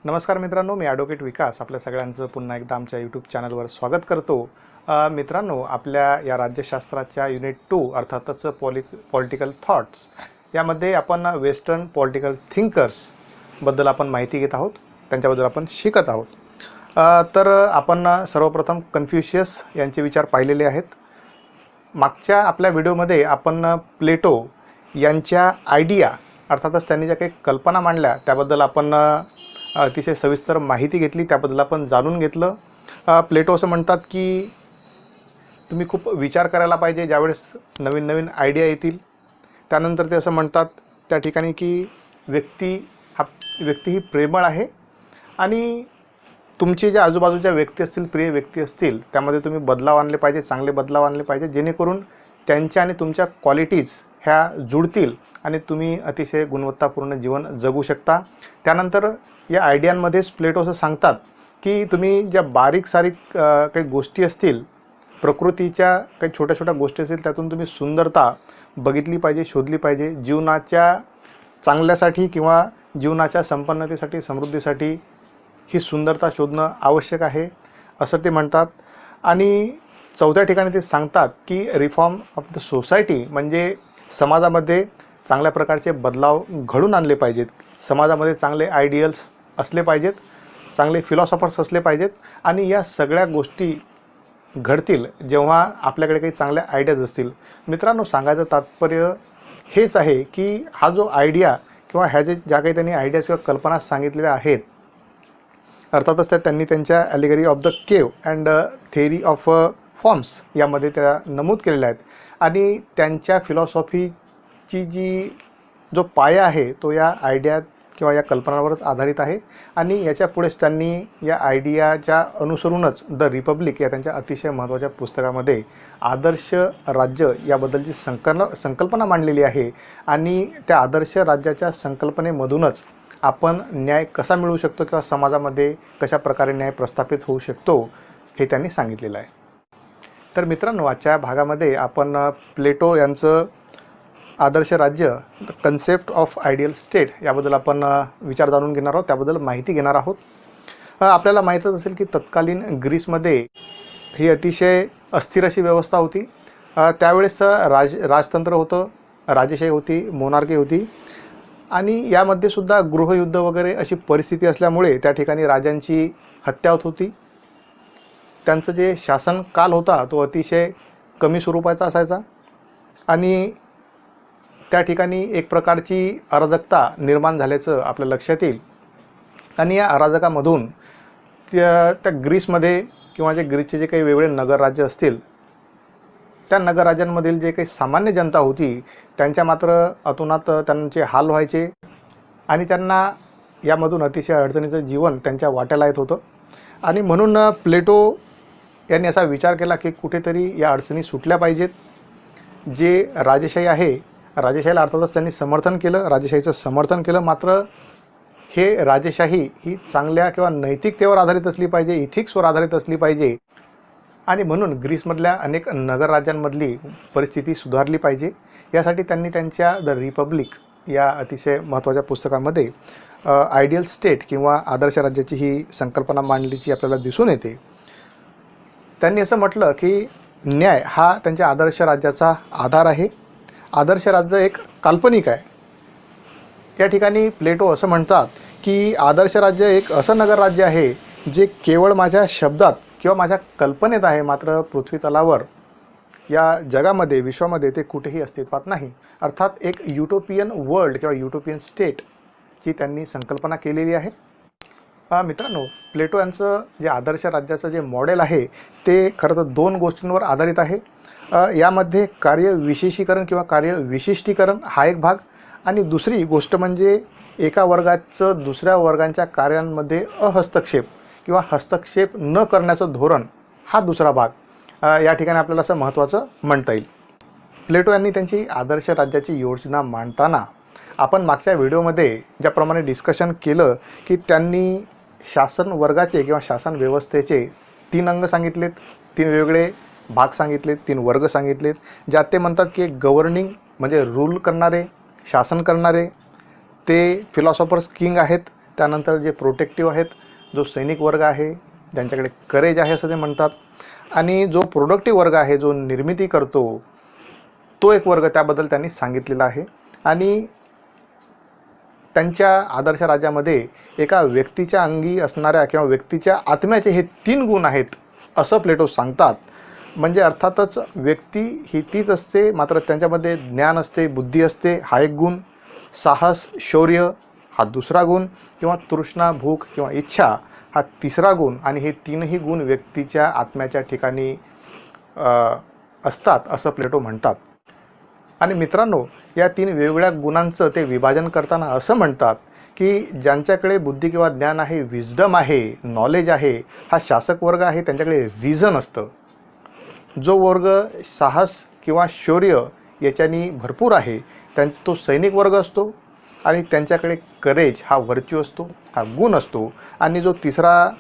नमस्कार मित्रांनो, मी ॲडव्होकेट विकास आपल्या सगळ्यांचं पुन्हा एकदा आमच्या यूट्यूब चॅनलवर स्वागत करतो। मित्रांनो, आपल्या या राज्यशास्त्राच्या युनिट 2 अर्थातच पॉलिटिकल थॉट्स यामध्ये आपण वेस्टर्न पॉलिटिकल थिंकर्सबद्दल आपण माहिती घेत आहोत, त्यांच्याबद्दल आपण शिकत आहोत। तर आपण सर्वप्रथम कन्फ्युशियस यांचे विचार पाहिलेले आहेत। मागच्या आपल्या व्हिडिओमध्ये आपण प्लेटो यांच्या आयडिया अर्थातच त्यांनी ज्या काही कल्पना मांडल्या त्याबद्दल आपण अतिशय सविस्तर माहिती घेतली, त्याबद्दल आपण जाणून घेतलं। प्लेटो असं म्हणतात की तुम्ही खूप विचार करायला पाहिजे ज्यावेळेस नवीन नवीन आयडिया येतील। त्यानंतर ते असं म्हणतात त्या ठिकाणी की व्यक्ती ही प्रेमळ आहे आणि तुमचे जे आजूबाजूच्या व्यक्ती असतील, प्रिय व्यक्ती असतील, त्यामध्ये तुम्ही बदलाव आणले पाहिजे, चांगले बदलाव आणले पाहिजे, जेणेकरून त्यांच्या आणि तुमच्या क्वालिटीज ह्या जुळतील आणि तुम्ही अतिशय गुणवत्तापूर्ण जीवन जगू शकता। त्यानंतर या आयडियांमध्येच प्लेटो असं सांगतात की तुम्ही ज्या बारीक सारीक काही गोष्टी असतील, प्रकृतीच्या काही छोट्या छोट्या गोष्टी असतील, त्यातून तुम्ही सुंदरता बघितली पाहिजे, शोधली पाहिजे। जीवनाच्या चांगल्यासाठी किंवा जीवनाच्या संपन्नतेसाठी, समृद्धीसाठी ही सुंदरता शोधणं आवश्यक आहे असं ते म्हणतात। आणि चौथ्या ठिकाणी ते सांगतात की रिफॉर्म ऑफ द सोसायटी म्हणजे समाजामध्ये चांगल्या प्रकारचे बदलाव घडून आणले पाहिजेत, समाजामध्ये चांगले आयडियल्स असले पाहिजेत, चांगले फिलॉसॉफर्स असले पाहिजेत आणि या सगळ्या गोष्टी घडतील जेव्हा आपल्याकडे काही चांगल्या आयडियाज असतील। मित्रांनो, सांगायचं तात्पर्य हेच आहे की हा जो आयडिया किंवा ह्या ज्या काही त्यांनी आयडियाज किंवा कल्पना सांगितलेल्या आहेत, अर्थातच त्यांनी त्यांच्या allegory of the cave and theory of forms यामध्ये त्या नमूद केलेल्या आहेत आणि त्यांच्या फिलॉसॉफीची जो पाया आहे तो या आयडिया किंवा या कल्पनांवरच आधारित आहे। आणि याच्या पुढेच त्यांनी या आयडियाच्या अनुसरूनच द रिपब्लिक या त्यांच्या अतिशय महत्त्वाच्या पुस्तकामध्ये आदर्श राज्य याबद्दलची संकल्पना मांडलेली आहे आणि त्या आदर्श राज्याच्या संकल्पनेमधूनच आपण न्याय कसा मिळवू शकतो किंवा समाजामध्ये कशा प्रकारे न्याय प्रस्थापित होऊ शकतो हे त्यांनी सांगितलेलं आहे। तर मित्रांनो, आजच्या भागामध्ये आपण प्लेटो यांचं आदर्श राज्य the concept of ideal state याबद्दल आपण विचार जाणून घेणार आहोत, त्याबद्दल माहिती घेणार आहोत। आपल्याला माहीतच असेल की तत्कालीन ग्रीसमध्ये ही अतिशय अस्थिर अशी व्यवस्था होती। त्यावेळेस राजतंत्र होतं, राजेशाही होती, मोनार्की होती आणि यामध्ये सुद्धा गृहयुद्ध वगैरे अशी परिस्थिती असल्यामुळे त्या ठिकाणी राजांची हत्या होत होती। त्यांचं जे शासनकाल होता तो अतिशय कमी स्वरूपाचा असायचा आणि त्या ठिकाणी एक प्रकारची अराजकता निर्माण झाल्याचं आपल्या लक्षात येईल। आणि या अराजकामधून त्या ग्रीसमध्ये किंवा जे ग्रीसचे जे काही वेगवेगळे नगरराज्य असतील, त्या नगरराज्यांमधील जे काही सामान्य जनता होती त्यांच्या मात्र अतोनात त्यांचे हाल व्हायचे आणि त्यांना यामधून अतिशय अडचणीचं जीवन त्यांच्या वाट्याला येत होतं। आणि म्हणून प्लेटो यांनी असा विचार केला की कुठेतरी या अडचणी सुटल्या पाहिजेत। जे राजेशाही आहे, राजेशाहीला अर्थातच त्यांनी समर्थन केलं, राजेशाहीचं समर्थन केलं, मात्र हे राजेशाही ही चांगल्या किंवा नैतिकतेवर आधारित असली पाहिजे, इथिक्सवर आधारित असली पाहिजे आणि म्हणून ग्रीसमधल्या अनेक नगरराज्यांमधली परिस्थिती सुधारली पाहिजे। यासाठी त्यांनी त्यांच्या द रिपब्लिक या अतिशय महत्त्वाच्या पुस्तकामध्ये आयडियल स्टेट किंवा आदर्श राज्याची ही संकल्पना मांडलीची आपल्याला दिसून येते। त्यांनी असं म्हटलं की न्याय हा त्यांच्या आदर्श राज्याचा आधार आहे। आदर्श राज्य एक काल्पनिक आहे। या ठिकाणी प्लेटो असं म्हणतात की आदर्श राज्य एक असं नगरराज्य आहे जे केवळ माझ्या शब्दात किंवा माझ्या कल्पनेत आहे, मात्र पृथ्वी तलावर या जगामध्ये, विश्वामध्ये ते कुठेही अस्तित्वात नाही। अर्थात एक युटोपियन वर्ल्ड किंवा युटोपियन स्टेटची त्यांनी संकल्पना केलेली आहे। मित्रांनो, प्लेटो यांचं जे आदर्श राज्याचं जे मॉडेल आहे ते खरं तर दोन गोष्टींवर आधारित आहे। यामध्ये कार्यविशेषीकरण किंवा कार्यविशिष्टीकरण हा एक भाग आणि दुसरी गोष्ट म्हणजे एका वर्गाचं दुसऱ्या वर्गांच्या कार्यांमध्ये अहस्तक्षेप किंवा हस्तक्षेप न करण्याचं धोरण हा दुसरा भाग या ठिकाणी आपल्याला असं महत्त्वाचं म्हणता येईल। प्लेटो यांनी त्यांची आदर्श राज्याची योजना मांडताना आपण मागच्या व्हिडिओमध्ये ज्याप्रमाणे डिस्कशन केलं की त्यांनी शासन वर्गाचे किंवा शासन व्यवस्थेचे 3 अंग सांगितलेत, 3 वेगवेगळे भाग सांगितलेत, 3 वर्ग सांगितलेत, ज्यात ते म्हणतात की गव्हर्निंग म्हणजे रूल करणारे, शासन करणारे, ते फिलॉसॉफर्स किंग आहेत, त्यानंतर जे प्रोटेक्टिव्ह आहेत, जो सैनिक वर्ग आहे, ज्यांच्याकडे करेज आहे असं ते म्हणतात, आणि जो प्रोडक्टिव्ह वर्ग आहे, जो निर्मिती करतो, तो एक वर्ग त्याबद्दल त्यांनी सांगितलेला आहे. आणि त्यांच्या आदर्श राज्यामध्ये एका व्यक्तीच्या अंगी असणाऱ्या किंवा व्यक्तीच्या आत्म्याचे हे 3 गुण आहेत असं प्लेटो सांगतात. म्हणजे अर्थातच व्यक्ती ही तीच असते, मात्र त्यांच्यामध्ये ज्ञान असते, बुद्धी असते, हा एक गुण, साहस, शौर्य हा दुसरा गुण, किंवा तृष्णा, भूक किंवा इच्छा हा तिसरा गुण, आणि हे 3ही गुण व्यक्तीच्या आत्म्याच्या ठिकाणी असतात असं प्लेटो म्हणतात. आणि मित्रांनो, या 3 वेगवेगळ्या गुणांचं ते विभाजन करताना असं म्हणतात की ज्यांच्याकडे बुद्धी किंवा ज्ञान आहे, विजडम आहे, नॉलेज आहे, हा शासक वर्ग आहे, त्यांच्याकडे रिझन असतं. जो वर्ग साहस किंवा शौर्य याच्यानी भरपूर आहे तो सैनिक वर्ग असतो, आणि त्यांच्याकडे करेज हा व्हर्च्यू असतो, हा गुण असतो. आणि जो तिसरा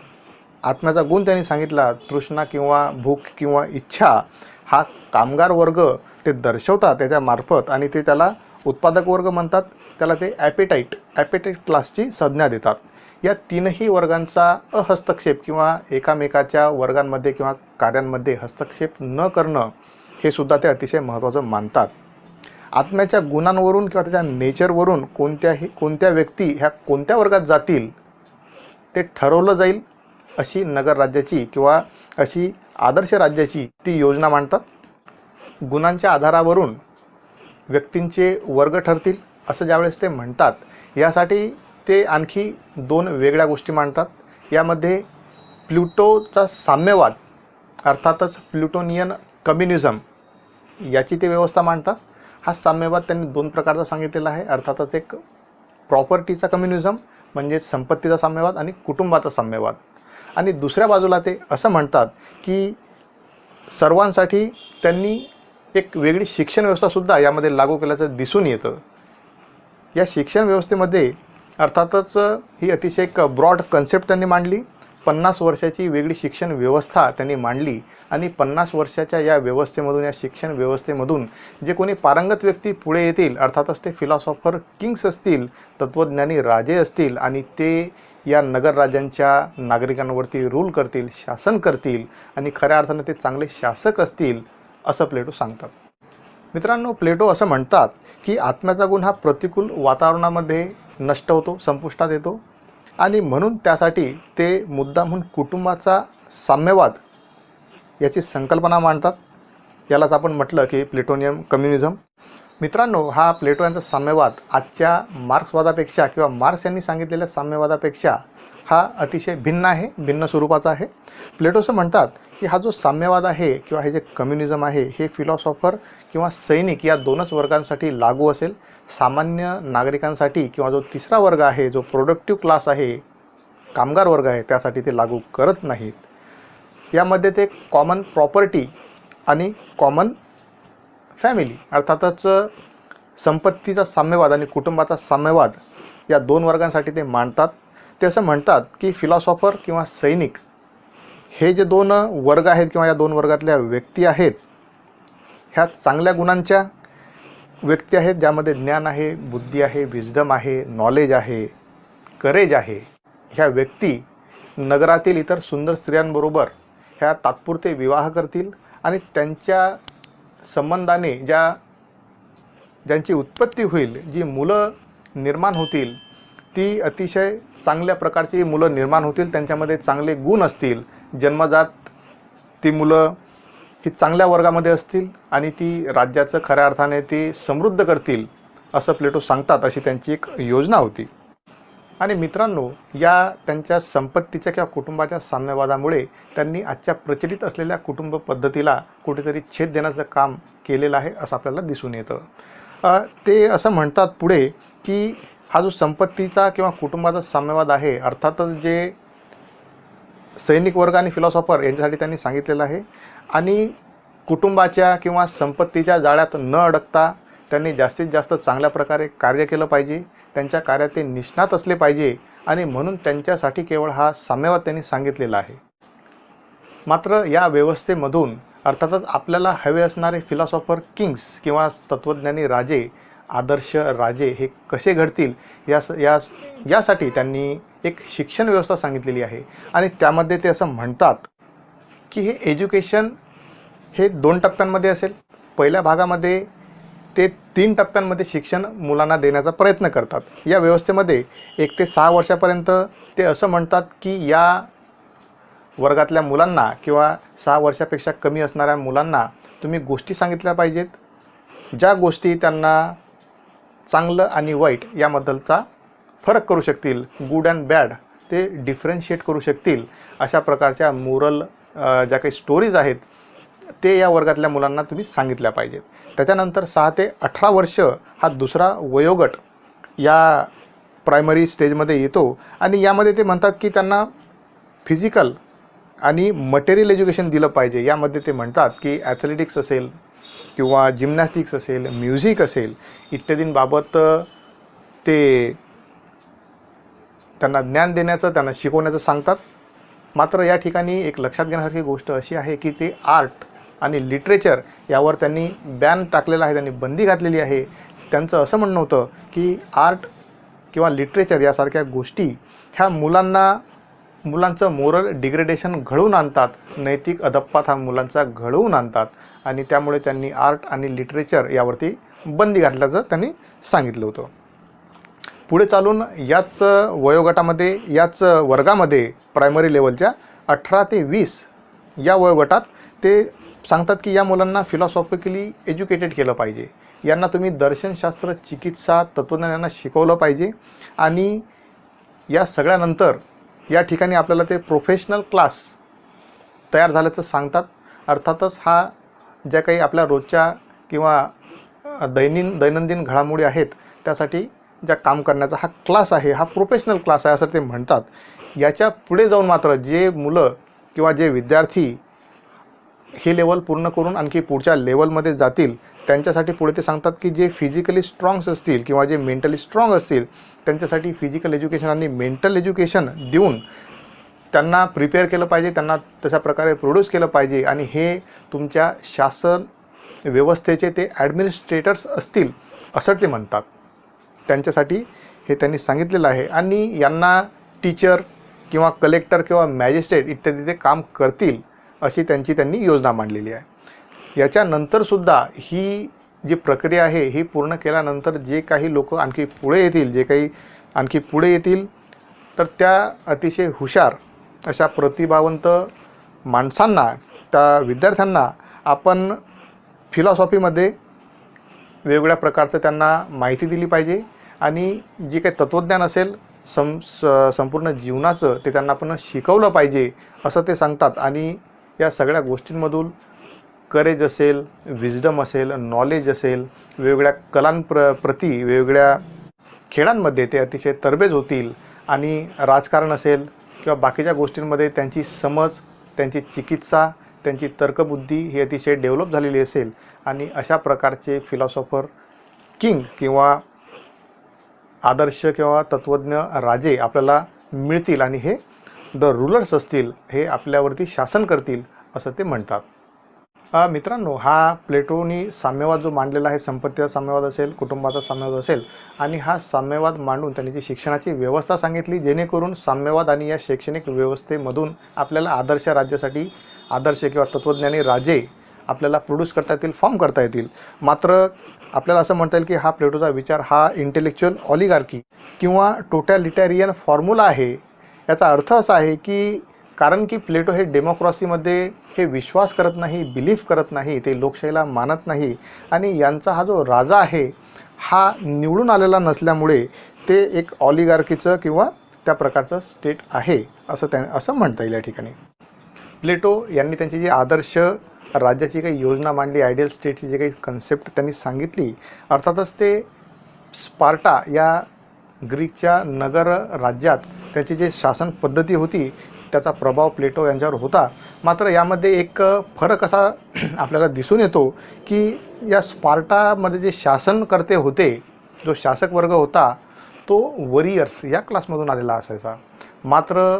आत्म्याचा गुण त्यांनी सांगितला, तृष्णा किंवा भूक किंवा इच्छा, हा कामगार वर्ग ते दर्शवतात त्याच्यामार्फत, आणि ते त्याला उत्पादक वर्ग म्हणतात. त्याला ते ॲपेटाईट क्लासची संज्ञा देतात. या 3ही वर्गांचा हस्तक्षेप किंवा एकामेकाच्या वर्गांमध्ये किंवा कार्यांमध्ये हस्तक्षेप न करणं हे सुद्धा ते अतिशय महत्त्वाचं मानतात. आत्म्याच्या गुणांवरून किंवा त्याच्या नेचरवरून कोणत्या व्यक्ती ह्या कोणत्या वर्गात जातील ते ठरवलं जाईल, अशी नगर राज्याची किंवा अशी आदर्श राज्याची ती योजना मांडतात. गुणांच्या आधारावरून व्यक्तींचे वर्ग ठरतील असं ज्यावेळेस ते म्हणतात, यासाठी ते आणखी 2 वेगळ्या गोष्टी मांडतात. यामध्ये प्लुटोचा साम्यवाद, अर्थातच प्लुटोनियन कम्युनिझम, याची ते व्यवस्था मांडतात. हा साम्यवाद त्यांनी 2 प्रकारचा सांगितलेला आहे. अर्थातच एक प्रॉपर्टीचा कम्युनिझम म्हणजे संपत्तीचा साम्यवाद, आणि कुटुंबाचा साम्यवाद. आणि दुसऱ्या बाजूला ते असं म्हणतात की सर्वांसाठी त्यांनी एक वेगळी शिक्षण व्यवस्थासुद्धा यामध्ये लागू केल्याचं दिसून येतं. या शिक्षण व्यवस्थेमध्ये अर्थातच ही अतिशय एक ब्रॉड कन्सेप्ट त्यांनी मांडली. 50 वर्षाची वेगळी शिक्षण व्यवस्था त्यांनी मांडली, आणि 50 वर्षाच्या या व्यवस्थेमधून, या शिक्षण व्यवस्थेमधून जे कोणी पारंगत व्यक्ती पुढे येतील, अर्थातच ते फिलॉसॉफर किंग्स असतील, तत्त्वज्ञानी राजे असतील, आणि ते या नगर राज्यांच्या नागरिकांवरती रूल करतील, शासन करतील, आणि खऱ्या अर्थाने ते चांगले शासक असतील असं प्लेटो सांगतात. मित्रांनो, प्लेटो असं म्हणतात की आत्म्याचा गुण हा प्रतिकूल वातावरणामध्ये नष्ट होतो, संपुष्टात येतो, आणि म्हणून त्यासाठी ते मुद्दामहून कुटुंबाचा साम्यवाद याची संकल्पना मांडतात. यालाच आपण म्हटलं की प्लेटोनियन कम्युनिझम. मित्रांनो, हा प्लेटो यांचा साम्यवाद आजच्या मार्क्सवादापेक्षा किंवा मार्क्स यांनी सांगितलेल्या साम्यवादापेक्षा हा अतिशय भिन्न आहे, भिन्न स्वरूपाचा आहे. प्लेटो असं म्हणतात की हा जो साम्यवाद आहे किंवा हे जे कम्युनिझम आहे, हे फिलॉसॉफर किंवा सैनिक या 2च वर्गांसाठी लागू असेल. सामान्य नागरिकांसाठी किंवा जो तिसरा वर्ग आहे, जो प्रोडक्टिव्ह क्लास आहे, कामगार वर्ग आहे, त्यासाठी ते लागू करत नाहीत. यामध्ये ते कॉमन प्रॉपर्टी आणि कॉमन फॅमिली, अर्थातच संपत्तीचा साम्यवाद आणि कुटुंबाचा साम्यवाद या 2 वर्गांसाठी ते मांडतात. ते असं म्हणतात की फिलॉसॉफर किंवा सैनिक हे जे 2 वर्ग आहेत किंवा या 2 वर्गातल्या व्यक्ती आहेत, ह्या चांगल्या गुणांच्या व्यक्ती आहेत, ज्यामध्ये ज्ञान आहे, बुद्धी आहे, विजडम आहे, नॉलेज आहे, करेज आहे. ह्या व्यक्ती नगरातील इतर सुंदर स्त्रियांबरोबर ह्या तात्पुरते विवाह करतील, आणि त्यांच्या संबंधाने ज्यांची उत्पत्ती होईल, जी मुलं निर्माण होतील, ती अतिशय चांगल्या प्रकारची मुलं निर्माण होतील. त्यांच्यामध्ये चांगले गुण असतील, जन्मजात ती मुलं ही चांगल्या वर्गामध्ये असतील, आणि ती राज्याचं खऱ्या अर्थाने ती समृद्ध करतील असं प्लेटो सांगतात. अशी त्यांची एक योजना होती. आणि मित्रांनो, या त्यांच्या संपत्तीच्या किंवा कुटुंबाच्या साम्यवादामुळे त्यांनी आजच्या प्रचलित असलेल्या कुटुंब पद्धतीला कुठेतरी छेद देण्याचं काम केलेलं आहे असं आपल्याला दिसून येतं. ते असं म्हणतात पुढे की हा जो संपत्तीचा किंवा कुटुंबाचा साम्यवाद आहे, अर्थातच जे सैनिक वर्ग आणि फिलॉसॉफर यांच्यासाठी त्यांनी सांगितलेलं आहे, आणि कुटुंबाच्या किंवा संपत्तीच्या जाळ्यात न अडकता त्यांनी जास्तीत जास्त चांगल्या प्रकारे कार्य केलं पाहिजे, त्यांच्या कार्यात ते निष्णात असले पाहिजे, आणि म्हणून त्यांच्यासाठी केवळ हा साम्यवाद त्यांनी सांगितलेला आहे. मात्र या व्यवस्थेमधून अर्थातच आपल्याला हवे असणारे फिलॉसॉफर किंग्स किंवा तत्त्वज्ञानी राजे, आदर्श राजे हे कसे घडतील यासाठी त्यांनी एक शिक्षण व्यवस्था सांगितलेली आहे आणि त्यामध्ये ते असं म्हणतात की हे एज्युकेशन हे 2 टप्प्यांमध्ये असेल. पहिल्या भागामध्ये ते 3 टप्प्यांमध्ये शिक्षण मुलांना देण्याचा प्रयत्न करतात. या व्यवस्थेमध्ये 1 ते 6 वर्षापर्यंत ते असं म्हणतात की या वर्गातल्या मुलांना किंवा 6 वर्षापेक्षा कमी असणाऱ्या मुलांना तुम्ही गोष्टी सांगितल्या पाहिजेत, ज्या गोष्टी त्यांना चांगलं आणि वाईट याबद्दलचा फरक करू शकतील, गुड अँड बॅड ते डिफरन्शिएट करू शकतील, अशा प्रकारच्या मोरल ज्या काही स्टोरीज आहेत ते या वर्गातल्या मुलांना तुम्ही सांगितल्या पाहिजेत. त्याच्यानंतर 6 ते 18 वर्ष हा दुसरा वयोगट या प्रायमरी स्टेजमध्ये येतो आणि यामध्ये ते म्हणतात की त्यांना फिजिकल आणि मटेरियल एज्युकेशन दिलं पाहिजे. यामध्ये ते म्हणतात की ॲथलेटिक्स असेल किंवा जिम्नॅस्टिक्स असेल, म्युझिक असेल इत्यादींबाबत ते त्यांना ज्ञान देण्याचं, त्यांना शिकवण्याचं सांगतात. मात्र या ठिकाणी एक लक्षात घेण्यासारखी गोष्ट अशी आहे की ते आर्ट आणि लिटरेचर यावर त्यांनी बॅन टाकलेला आहे, त्यांनी बंदी घातलेली आहे. त्यांचं असं म्हणणं होतं की आर्ट किंवा लिटरेचर यासारख्या गोष्टी ह्या मुलांचं मोरल डिग्रेडेशन घडवून आणतात, नैतिक अधप्पात हा मुलांचा घडवून आणतात आणि त्यामुळे त्यांनी आर्ट आणि लिटरेचर यावरती बंदी घातल्याचं त्यांनी सांगितलं होतं. पुढे चालून याच वयोगटामध्ये, याच वर्गामध्ये प्रायमरी लेवलच्या 18 ते 20 या वयोगटात ते सांगतात की या मुलांना फिलॉसॉफिकली एज्युकेटेड केलं पाहिजे. यांना तुम्ही दर्शनशास्त्र, चिकित्सा, तत्त्वज्ञान यांना शिकवलं पाहिजे आणि या सगळ्यानंतर या ठिकाणी आपल्याला ते प्रोफेशनल क्लास तयार झाल्याचं सांगतात. अर्थातच हा ज्या काही आपल्या रोजच्या किंवा दैनंदिन घडामोडी आहेत त्यासाठी ज्या काम करण्याचा हा क्लास आहे, हा प्रोफेशनल क्लास आहे असं ते म्हणतात. याच्या पुढे जाऊन मात्र जे मुलं किंवा जे विद्यार्थी हे लेवल पूर्ण करून आणखी पुढच्या लेवलमध्ये जातील त्यांच्यासाठी पुढे ते सांगतात की जे फिजिकली स्ट्रॉंग्स असतील किंवा जे मेंटली स्ट्रॉंग असतील त्यांच्यासाठी फिजिकल एज्युकेशन आणि मेंटल एज्युकेशन देऊन त्यांना प्रिपेअर केलं पाहिजे, त्यांना तशा प्रकारे प्रोड्यूस केलं पाहिजे आणि हे तुमच्या शासन व्यवस्थेचे ते ॲडमिनिस्ट्रेटर्स असतील असं ते म्हणतात. त्यांच्यासाठी हे त्यांनी सांगितलेलं आहे आणि यांना टीचर किंवा कलेक्टर किंवा मॅजिस्ट्रेट इत्यादी ते काम करतील अशी त्यांनी योजना मांडलेली आहे. याच्यानंतरसुद्धा ही जी प्रक्रिया आहे ही पूर्ण केल्यानंतर जे काही लोक आणखी पुढे येतील तर त्या अतिशय हुशार अशा प्रतिभावंत माणसांना, त्या विद्यार्थ्यांना आपण फिलॉसॉफीमध्ये वेगवेगळ्या प्रकारचं त्यांना माहिती दिली पाहिजे आणि जे काही तत्त्वज्ञान असेल संपूर्ण जीवनाचं ते त्यांना आपण शिकवलं पाहिजे असं ते सांगतात. आणि या सगळ्या गोष्टींमधून करेज असेल, विजडम असेल, नॉलेज असेल, वेगवेगळ्या कलांप्रती वेगवेगळ्या खेळांमध्ये ते अतिशय तरबेज होतील आणि राजकारण असेल किंवा बाकीच्या गोष्टींमध्ये त्यांची समज, त्यांची चिकित्सा, त्यांची तर्कबुद्धी ही अतिशय डेव्हलप झालेली असेल आणि अशा प्रकारचे फिलॉसॉफर किंग किंवा आदर्श किंवा तत्त्वज्ञ राजे आपल्याला मिळतील आणि हे द रूलर्स असतील, हे आपल्यावरती शासन करतील असं ते म्हणतात. मित्रांनो, हा प्लेटोनी साम्यवाद जो मांडलेला आहे, संपत्तीचा साम्यवाद असेल, कुटुंबाचा साम्यवाद असेल आणि हा साम्यवाद मांडून त्यांनी जी शिक्षणाची व्यवस्था सांगितली जेणेकरून साम्यवाद आणि या शैक्षणिक व्यवस्थेमधून आपल्याला आदर्श राज्यासाठी आदर्श किंवा तत्त्वज्ञानी राजे आपल्याला प्रोड्यूस करता येतील, फॉर्म करता येतील. मात्र आपल्याला असं म्हणता येईल की हा प्लेटोचा विचार हा इंटेलेक्च्युअल ऑलिगार्की किंवा टोटॅलिटॅरियन फॉर्म्युला आहे. याचा अर्थ असा आहे की कारण की प्लेटो हे डेमोक्रॉसीमध्ये हे विश्वास करत नाही, बिलीफ करत नाही, ते लोकशाहीला मानत नाही आणि यांचा हा जो राजा आहे हा निवडून आलेला नसल्यामुळे ते एक ऑलिगार्कीचं किंवा त्या प्रकारचं स्टेट आहे असं म्हणता येईल. या ठिकाणी प्लेटो यांनी त्यांची जी आदर्श राज्याची काही योजना मांडली, आयडियल स्टेटची जी काही कन्सेप्ट त्यांनी सांगितली, अर्थातच ते स्पार्टा या ग्रीकच्या नगर राज्यात त्याची जे शासन पद्धती होती त्याचा प्रभाव प्लेटो यांच्यावर होता. मात्र यामध्ये एक फरक असा आपल्याला दिसून येतो की या स्पार्टामध्ये जे शासनकर्ते होते, जो शासक वर्ग होता तो वरियर्स या क्लासमधून आलेला असायचा. मात्र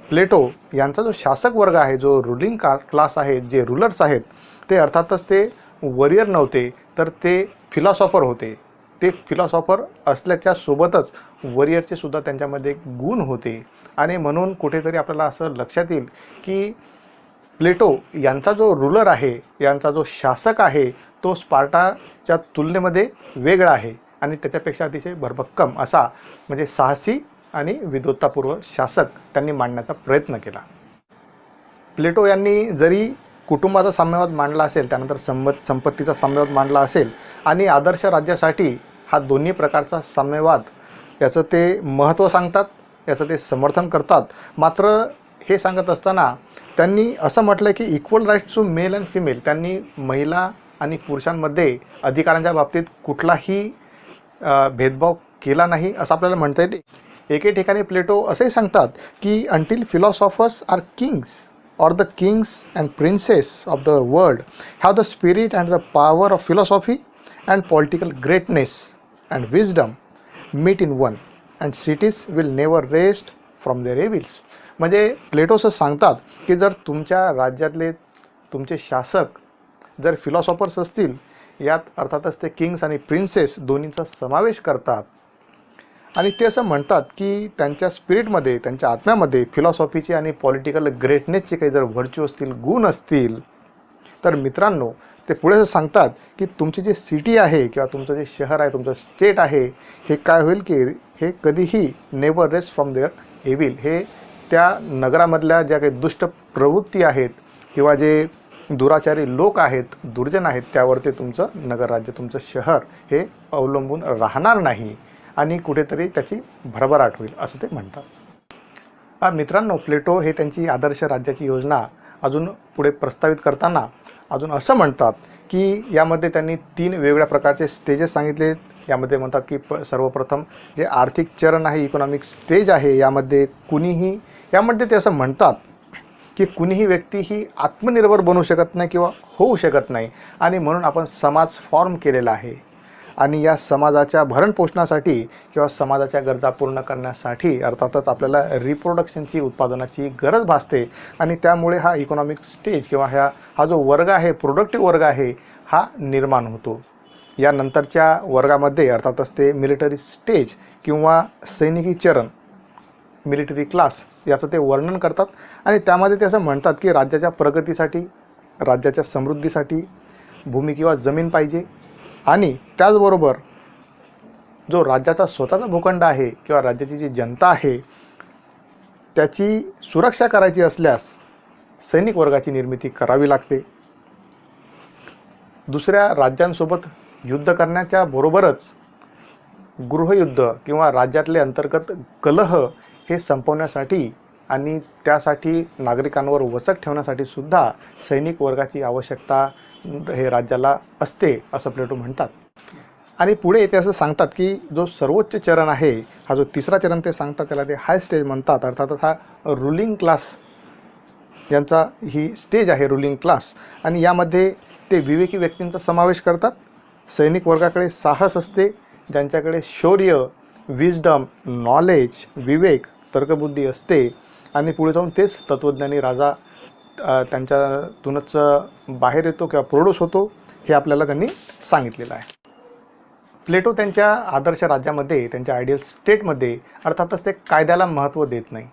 प्लेटो यांचा जो शासक वर्ग आहे, जो रुलिंग क्लास आहे, जे रूलर्स आहेत, ते अर्थातच ते वरियर नव्हते तर ते फिलॉसॉफर होते. ते फिलॉसॉफर असल्याच्या सोबतच वरियरचे सुद्धा त्यांच्यामध्ये एक गुण होते. आणि म्हणून कुठेतरी आपल्याला असं लक्षात येईल की प्लेटो यांचा जो रूलर आहे, यांचा जो शासक आहे, तो स्पार्टाच्या तुलनेमध्ये वेगळा आहे आणि त्याच्यापेक्षा अतिशय भरभक्कम असा म्हणजे साहसी आणि विद्वत्तापूर्व शासक त्यांनी मांडण्याचा प्रयत्न केला. प्लेटो यांनी जरी कुटुंबाचा साम्यवाद मांडला असेल, त्यानंतर संपत्तीचा साम्यवाद मांडला असेल आणि आदर्श राज्यासाठी हा दोन्ही प्रकारचा साम्यवाद याचं ते महत्त्व सांगतात, याचं ते समर्थन करतात. मात्र हे सांगत असताना त्यांनी असं म्हटलं की equal rights to male and female, त्यांनी महिला आणि पुरुषांमध्ये अधिकारांच्या बाबतीत कुठलाही भेदभाव केला नाही असं आपल्याला म्हणता येईल. एके ठिकाणी प्लेटो असेही सांगतात की until philosophers are kings or the kings and princes of the world have the spirit and the power of philosophy and political greatness and wisdom meet in one, and cities will never rest from their evils. म्हणजे plateaus सांगतात की जर तुमच्या राज्यातले तुमचे शासक जर philosophers असतील, यात अर्थातच ते किंग्स आणि प्रिन्सेस दोन्हींचा समावेश करतात, आणि ते असं म्हणतात की त्यांच्या स्पिरिटमध्ये, त्यांच्या आत्म्यामध्ये फिलॉसॉफीची आणि पॉलिटिकल ग्रेटनेसचे काही जर व्हर्च्यू असतील, गुण असतील, तर मित्रांनो ते पुढे असं सांगतात की तुमची जी सिटी आहे किंवा तुमचं जे शहर आहे, तुमचं स्टेट आहे, हे काय होईल की हे कधीही never rest from their evil, हे त्या नगरामधल्या ज्या काही दुष्ट प्रवृत्ती आहेत किंवा जे दुराचारी लोक आहेत, दुर्जन आहेत, त्यावर ते तुमचं नगरराज्य, तुमचं शहर हे अवलंबून राहणार नाही आणि कुठेतरी त्याची भरभराट होईल असं ते म्हणतात. मित्रांनो, प्लेटो हे त्यांची आदर्श राज्याची योजना अजून पुढे प्रस्तावित करताना अजून असं म्हणतात की यामध्ये त्यांनी 3 वेगवेगळ्या प्रकारचे स्टेजेस सांगितले. यामध्ये म्हणतात की सर्वप्रथम जे आर्थिक चरण आहे, इकॉनॉमिक स्टेज आहे, यामध्ये ते असं म्हणतात की कुणीही व्यक्ती ही आत्मनिर्भर बनू शकत नाही किंवा होऊ शकत नाही, आणि म्हणून आपण समाज फॉर्म केलेला आहे आणि या समाजाच्या भरणपोषणासाठी किंवा समाजाच्या गरजा पूर्ण करण्यासाठी अर्थातच आपल्याला रिप्रोडक्शनची, उत्पादनाची गरज भासते, आणि त्यामुळे हा इकॉनॉमिक स्टेज किंवा हा जो वर्ग आहे, प्रोडक्टिव्ह वर्ग आहे, हा निर्माण होतो. यानंतरच्या वर्गामध्ये अर्थातच ते मिलिटरी स्टेज किंवा सैनिकी चरण, मिलिटरी क्लास, याचं ते वर्णन करतात आणि त्यामध्ये ते असं म्हणतात की राज्याच्या प्रगतीसाठी, राज्याच्या समृद्धीसाठी भूमी किंवा जमीन पाहिजे, आणि त्याचबरोबर जो राज्याचा स्वतःचा भूखंड आहे किंवा राज्याची जी जनता आहे त्याची सुरक्षा करायची असल्यास सैनिक वर्गाची निर्मिती करावी लागते. दुसऱ्या राज्यांसोबत युद्ध करण्याच्या बरोबरच गृहयुद्ध किंवा राज्यातले अंतर्गत कलह हे संपवण्यासाठी आणि त्यासाठी नागरिकांवर वचक ठेवण्यासाठी सुद्धा सैनिक वर्गाची आवश्यकता हे राज्याला असते असं प्लेटो म्हणतात. आणि पुढे ते असं सांगतात की जो सर्वोच्च चरण आहे, हा जो तिसरा चरण ते सांगतात, त्याला ते हाय स्टेज म्हणतात. अर्थातच हा रुलिंग क्लास यांचा ही स्टेज आहे, रुलिंग क्लास, आणि यामध्ये ते विवेकी व्यक्तींचा समावेश करतात. सैनिक वर्गाकडे साहस असते, ज्यांच्याकडे शौर्य, विजडम, नॉलेज, विवेक, तर्कबुद्धी असते, आणि पुढे जाऊन तेच तत्त्वज्ञानी राजा त्यांच्यातूनच बाहेर येतो किंवा प्रोड्यूस होतो, हे आपल्याला त्यांनी सांगितलेलं आहे. प्लेटो त्यांच्या आदर्श राज्यामध्ये, त्यांच्या आयडियल स्टेटमध्ये अर्थातच ते कायद्याला महत्त्व देत नाही.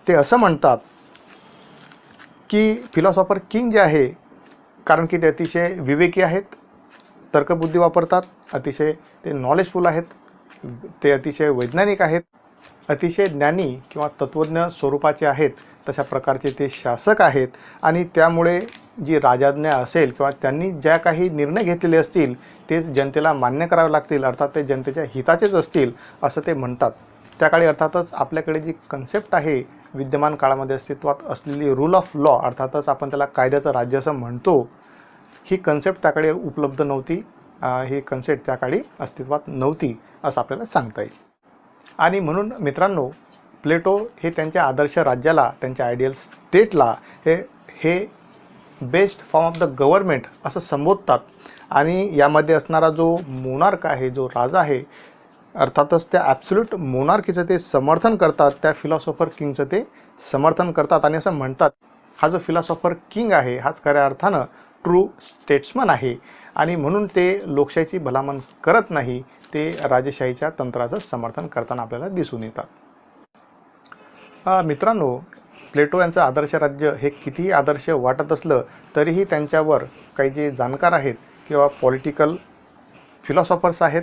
ते असं म्हणतात की फिलॉसॉफर किंग जे आहे, कारण की ते अतिशय विवेकी आहेत, तर्कबुद्धी वापरतात, अतिशय ते नॉलेजफुल आहेत, ते अतिशय वैज्ञानिक आहेत, अतिशय ज्ञानी किंवा तत्त्वज्ञ स्वरूपाचे आहेत, तशा प्रकारचे ते शासक आहेत, आणि त्यामुळे जी राजाज्ञा असेल किंवा त्यांनी ज्या काही निर्णय घेतलेले असतील ते जनतेला मान्य करावे लागतील, अर्थात ते जनतेच्या हिताचेच असतील असं ते म्हणतात. त्या काळी अर्थातच आपल्याकडे जी कन्सेप्ट आहे, विद्यमान काळामध्ये अस्तित्वात असलेली रूल ऑफ लॉ, अर्थातच आपण त्याला कायद्याचं राज्य असं म्हणतो, ही कन्सेप्ट त्याकडे उपलब्ध नव्हती, ही कन्सेप्ट त्या काळी अस्तित्वात नव्हती असं आपल्याला सांगता येईल. आणि म्हणून मित्रांनो, प्लेटो हे त्यांच्या आदर्श राज्याला, त्यांच्या आयडियल स्टेटला हे best form of the government असं संबोधतात, आणि यामध्ये असणारा जो मोनार्क आहे, जो राजा आहे, अर्थातच त्या ॲब्सोल्यूट मोनार्कीचं ते समर्थन करतात, त्या फिलॉसॉफर किंगचं ते समर्थन करतात, आणि असं म्हणतात हा जो फिलॉसॉफर किंग आहे हाच खऱ्या अर्थानं ट्रू स्टेट्समन आहे, आणि म्हणून ते लोकशाहीची भलामण करत नाही, ते राजेशाहीच्या तंत्राचं समर्थन करताना आपल्याला दिसून येतात. मित्रांनो, प्लेटो यांचं आदर्श राज्य हे कितीही आदर्श वाटत असलं तरीही त्यांच्यावर काही जे जाणकार आहेत किंवा पॉलिटिकल फिलॉसॉफर्स आहेत,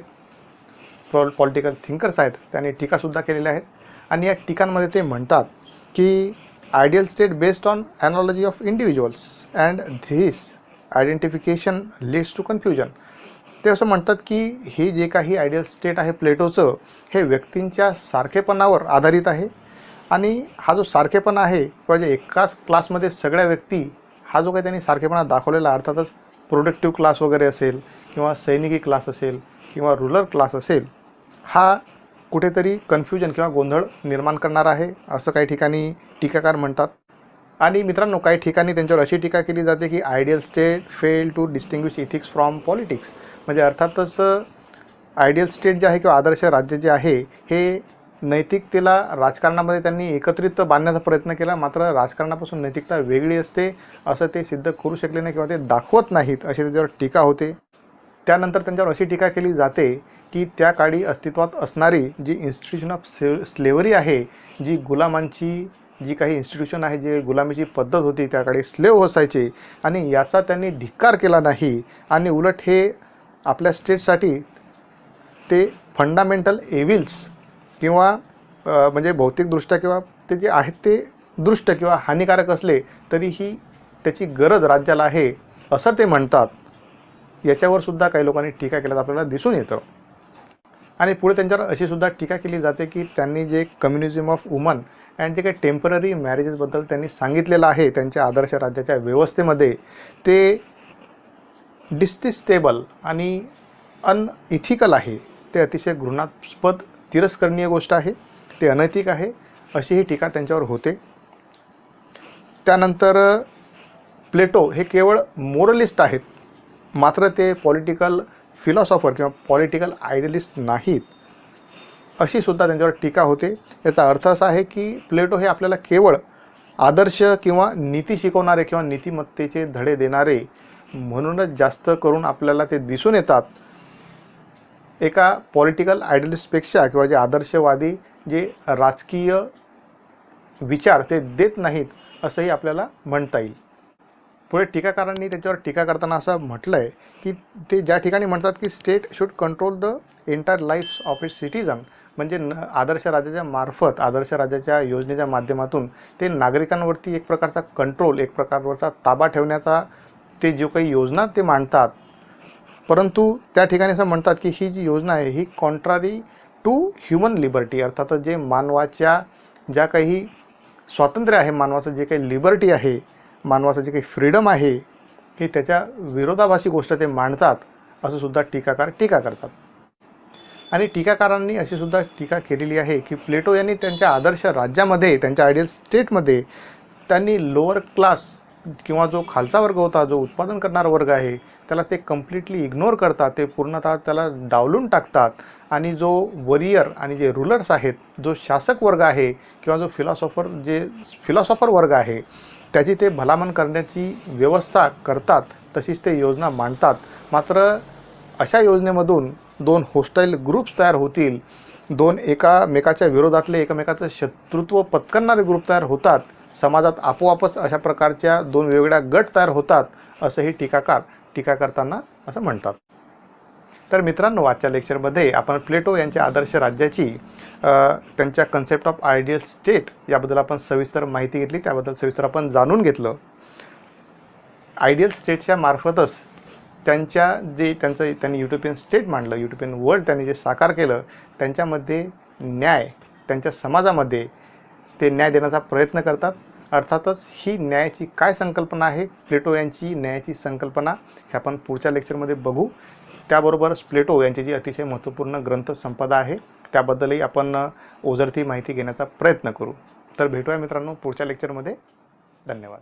पॉलिटिकल थिंकर्स आहेत, त्यांनी टीकासुद्धा केलेल्या आहेत. आणि या टीकांमध्ये ते म्हणतात की ideal state based on analogy of individuals and this identification leads to confusion. ते असं म्हणतात की हे जे काही आयडियल स्टेट आहे प्लेटोचं, हे व्यक्तींच्या सारखेपणावर आधारित आहे. आणि हा जो सारखेपणा आहे किंवा जे एकाच क्लासमध्ये सगळ्या व्यक्ती, हा जो काही त्यांनी सारखेपणा दाखवलेला, अर्थातच प्रोडक्टिव्ह क्लास वगैरे असेल किंवा सैनिकी क्लास असेल किंवा रुरल क्लास असेल, हा कुठेतरी कन्फ्युजन किंवा गोंधळ निर्माण करणार आहे, असं काही ठिकाणी टीकाकार म्हणतात. आणि मित्रांनो, काही ठिकाणी त्यांच्यावर अशी टीका केली जाते की ideal state fail to distinguish ethics from politics. म्हणजे अर्थातच आयडियल स्टेट जे आहे किंवा आदर्श राज्य जे आहे, हे नैतिकतेला राजकारणामध्ये त्यांनी एकत्रित बांधण्याचा प्रयत्न केला, मात्र राजकारणापासून नैतिकता वेगळी असते असं ते सिद्ध करू शकले नाही किंवा ते दाखवत नाहीत, अशी त्याच्यावर टीका होते. त्यानंतर त्यांच्यावर अशी टीका केली जाते की त्या काळी अस्तित्वात असणारी जी इन्स्टिट्यूशन ऑफ स्लेव्हरी आहे, जी गुलामांची जी काही इन्स्टिट्यूशन आहे, जी गुलामीची पद्धत होती, त्याकडे स्लेव्ह असायचे आणि याचा त्यांनी धिक्कार केला नाही. आणि उलट हे आपल्या स्टेटसाठी ते फंडामेंटल एव्हिल्स किंवा म्हणजे भौतिकदृष्ट्या किंवा ते जे आहेत ते दृष्ट किंवा हानिकारक असले तरीही त्याची गरज राज्याला आहे, असं ते म्हणतात. याच्यावर सुद्धा काही लोकांनी टीका केल्याचं आपल्याला दिसून येतं. आणि पुढे त्यांच्यावर अशी सुद्धा टीका केली जाते की त्यांनी जे कम्युनिझम ऑफ वुमन अँड जे काही टेम्पररी मॅरेजेसबद्दल त्यांनी सांगितलेलं आहे त्यांच्या आदर्श राज्याच्या व्यवस्थेमध्ये, ते डिस्टिस्टेबल आणि अनइथिकल आहे. ते अतिशय घृणास्पद, तिरस्करणीय गोष्ट आहे, ते अनैतिक आहे, अशी ही टीका त्यांच्यावर होते. त्यानंतर प्लेटो हे केवळ मोरलिस्ट आहेत, मात्र ते पॉलिटिकल फिलॉसॉफर किंवा पॉलिटिकल आयडियलिस्ट नाहीत, अशी सुद्धा त्यांच्यावर टीका होते. याचा अर्थ असा आहे की प्लेटो हे आपल्याला केवळ आदर्श किंवा नीती शिकवणारे किंवा नीतिमत्तेचे धडे देणारे म्हणूनच जास्त करून आपल्याला ते दिसून येतात, एका पॉलिटिकल आयडियलिस्टपेक्षा किंवा जे आदर्शवादी जे राजकीय विचार ते देत नाहीत, असंही आपल्याला म्हणता येईल. पुढे टीकाकारांनी त्याच्यावर टीका करताना असं म्हटलं आहे की ते ज्या ठिकाणी म्हणतात की state should control the entire life of its citizen, म्हणजे आदर्श राज्याच्या मार्फत, आदर्श राज्याच्या योजनेच्या माध्यमातून ते नागरिकांवरती एक प्रकारचा कंट्रोल, एक प्रकारचा ताबा ठेवण्याचा ते जो काही योजना ते मांडतात. परंतु त्या ठिकाणी असं म्हणतात की ही जी योजना आहे ही कॉन्ट्रारी टू ह्युमन लिबर्टी, अर्थातच जे मानवाच्या ज्या काही स्वातंत्र्य आहे, मानवाचं जे काही लिबर्टी आहे, मानवाचं जे काही फ्रीडम आहे, हे त्याच्या विरोधाभासी गोष्ट ते मांडतात, असं सुद्धा टीकाकार टीका करतात. आणि टीकाकारांनी अशी सुद्धा टीका केलेली आहे की प्लेटो यांनी त्यांच्या आदर्श राज्यामध्ये, त्यांच्या आयडियल स्टेटमध्ये त्यांनी लोअर क्लास किंवा जो खालचा वर्ग होता, जो उत्पादन करणारा वर्ग आहे, त्याला ते कम्प्लिटली इग्नोर करतात, ते पूर्णतः त्याला डावलून टाकतात. आणि जो वरियर आणि जे रूलर्स आहेत, जो शासक वर्ग आहे किंवा जो फिलॉसॉफर वर्ग आहे, त्याची ते भलामण करण्याची व्यवस्था करतात, तशीच ते योजना मांडतात. मात्र अशा योजनेमधून दोन होस्टाईल ग्रुप्स तयार होतील, दोन एकामेकाच्या विरोधातले, एकमेकाचं शत्रुत्व पत्करणारे ग्रुप तयार होतात, समाजात आपोआपच अशा प्रकारच्या दोन वेगवेगळ्या गट तयार होतात, असंही टीकाकार टीका करताना असं म्हणतात. तर मित्रांनो, आजच्या लेक्चरमध्ये आपण प्लेटो यांच्या आदर्श राज्याची त्यांच्या कन्सेप्ट ऑफ आयडियल स्टेट याबद्दल आपण सविस्तर माहिती घेतली, त्याबद्दल सविस्तर आपण जाणून घेतलं. आयडियल स्टेटच्या मार्फतच त्यांनी युटोपियन स्टेट मांडलं, युटोपियन वर्ल्ड त्यांनी जे साकार केलं, त्यांच्यामध्ये न्याय, त्यांच्या समाजामध्ये ते न्याय देण्याचा प्रयत्न करतात. अर्थातच ही न्यायाची काय संकल्पना आहे, प्लेटो यांची न्यायाची संकल्पना, हे आपण पुढच्या लेक्चरमध्ये बघू. त्याबरोबरच प्लेटो यांची जी अतिशय महत्त्वपूर्ण ग्रंथसंपदा आहे, त्याबद्दलही आपण ओझरती माहिती घेण्याचा प्रयत्न करू. तर भेटूया मित्रांनो पुढच्या लेक्चरमध्ये. धन्यवाद.